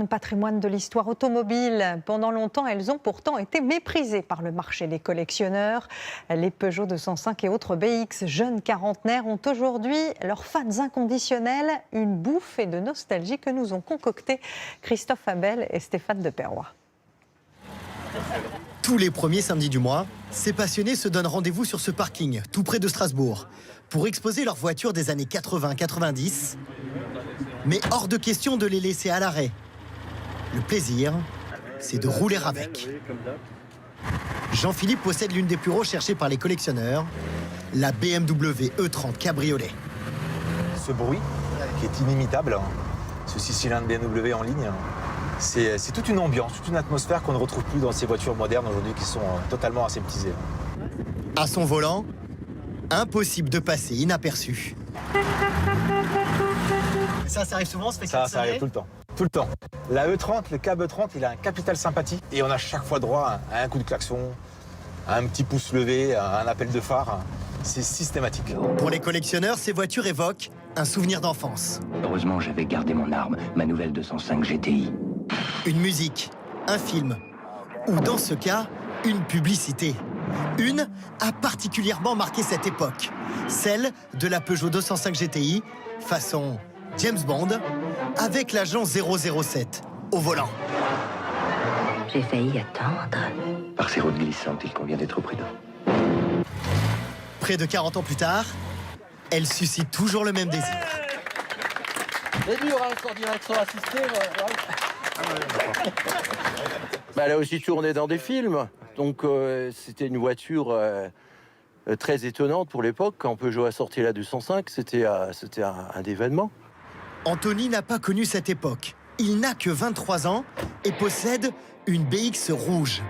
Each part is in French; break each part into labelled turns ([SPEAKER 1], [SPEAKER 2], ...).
[SPEAKER 1] Patrimoine de l'histoire automobile. Pendant longtemps, elles ont pourtant été méprisées par le marché des collectionneurs. Les Peugeot 205 et autres BX jeunes quarantenaires ont aujourd'hui leurs fans inconditionnels, une bouffée de nostalgie que nous ont concocté Christophe Abel et Stéphane de Perrois.
[SPEAKER 2] Tous les premiers samedis du mois, ces passionnés se donnent rendez-vous sur ce parking, tout près de Strasbourg, pour exposer leurs voitures des années 80-90. Mais hors de question de les laisser à l'arrêt. Le plaisir, c'est de rouler avec. Jean-Philippe possède l'une des plus recherchées par les collectionneurs, la BMW E30 Cabriolet.
[SPEAKER 3] Ce bruit, qui est inimitable, ce 6 cylindres BMW en ligne, c'est toute une ambiance, toute une atmosphère qu'on ne retrouve plus dans ces voitures modernes aujourd'hui qui sont totalement aseptisées.
[SPEAKER 2] À son volant, impossible de passer inaperçu. Ça arrive souvent,
[SPEAKER 3] Ça arrive tout le temps. Tout le temps. La E30, le cab E30, il a un capital sympathie et on a chaque fois droit à un coup de klaxon, à un petit pouce levé, à un appel de phare. C'est systématique.
[SPEAKER 2] Pour les collectionneurs, ces voitures évoquent un souvenir d'enfance.
[SPEAKER 4] Heureusement, j'avais gardé mon arme, ma nouvelle 205 GTI.
[SPEAKER 2] Une musique, un film, ou dans ce cas, une publicité. Une a particulièrement marqué cette époque, celle de la Peugeot 205 GTI, façon James Bond, avec l'agent 007 au volant.
[SPEAKER 5] J'ai failli attendre.
[SPEAKER 4] Par ces routes glissantes, il convient d'être prudent.
[SPEAKER 2] Près de 40 ans plus tard, elle suscite toujours le même désir.
[SPEAKER 6] C'est dur, hein, sans direction assistée. Elle a aussi tourné dans des films. Donc c'était une voiture très étonnante pour l'époque. Quand Peugeot a sorti la 205, c'était un événement.
[SPEAKER 2] Anthony n'a pas connu cette époque. Il n'a que 23 ans et possède une BX rouge.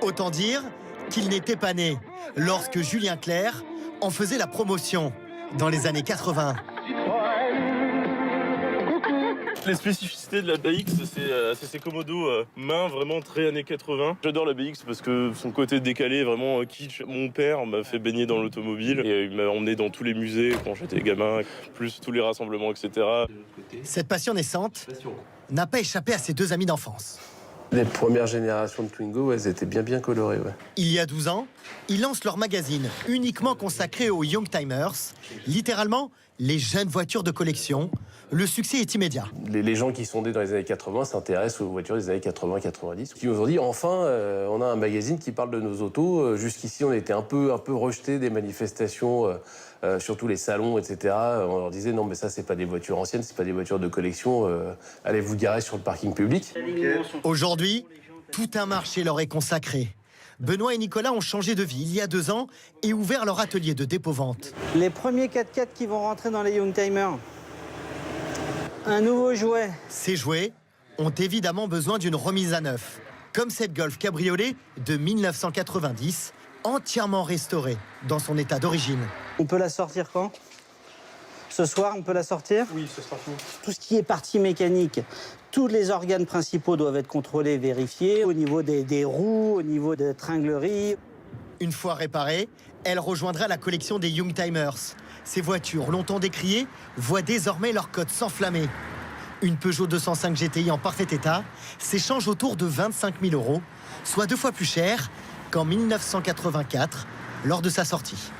[SPEAKER 2] Autant dire qu'il n'était pas né lorsque Julien Clerc en faisait la promotion dans les années 80.
[SPEAKER 7] Les spécificités de la BX, c'est ses commodos main vraiment très années 80. J'adore la BX parce que son côté décalé est vraiment kitsch. Mon père m'a fait baigner dans l'automobile et il m'a emmené dans tous les musées quand j'étais gamin, plus tous les rassemblements, etc.
[SPEAKER 2] Cette passion naissante n'a pas échappé à ses deux amis d'enfance.
[SPEAKER 8] Les premières générations de Twingo, elles étaient bien colorées. Ouais.
[SPEAKER 2] Il y a 12 ans, ils lancent leur magazine uniquement consacré aux Youngtimers, littéralement les jeunes voitures de collection. Le succès est immédiat.
[SPEAKER 8] Les gens qui sont nés dans les années 80 s'intéressent aux voitures des années 80-90. Qui nous ont dit, enfin, on a un magazine qui parle de nos autos. Jusqu'ici, on était un peu rejetés des manifestations, surtout les salons, etc. On leur disait, non, mais ça, c'est pas des voitures anciennes, c'est pas des voitures de collection. Allez vous garer sur le parking public.
[SPEAKER 2] Aujourd'hui, tout un marché leur est consacré. Benoît et Nicolas ont changé de vie il y a 2 ans et ouvert leur atelier de dépôt-vente.
[SPEAKER 9] Les premiers 4x4 qui vont rentrer dans les Youngtimers. Un nouveau jouet.
[SPEAKER 2] Ces jouets ont évidemment besoin d'une remise à neuf, comme cette Golf Cabriolet de 1990, entièrement restaurée dans son état d'origine.
[SPEAKER 9] On peut la sortir quand ? Ce soir, on peut la sortir ?
[SPEAKER 7] Oui, ce sera tout.
[SPEAKER 9] Tout ce qui est partie mécanique, tous les organes principaux doivent être contrôlés, vérifiés, au niveau des roues, au niveau des tringleries.
[SPEAKER 2] Une fois réparée, elle rejoindra la collection des Youngtimers. Ces voitures, longtemps décriées, voient désormais leur code s'enflammer. Une Peugeot 205 GTI en parfait état s'échange autour de 25 000 €, soit 2 fois plus cher qu'en 1984, lors de sa sortie.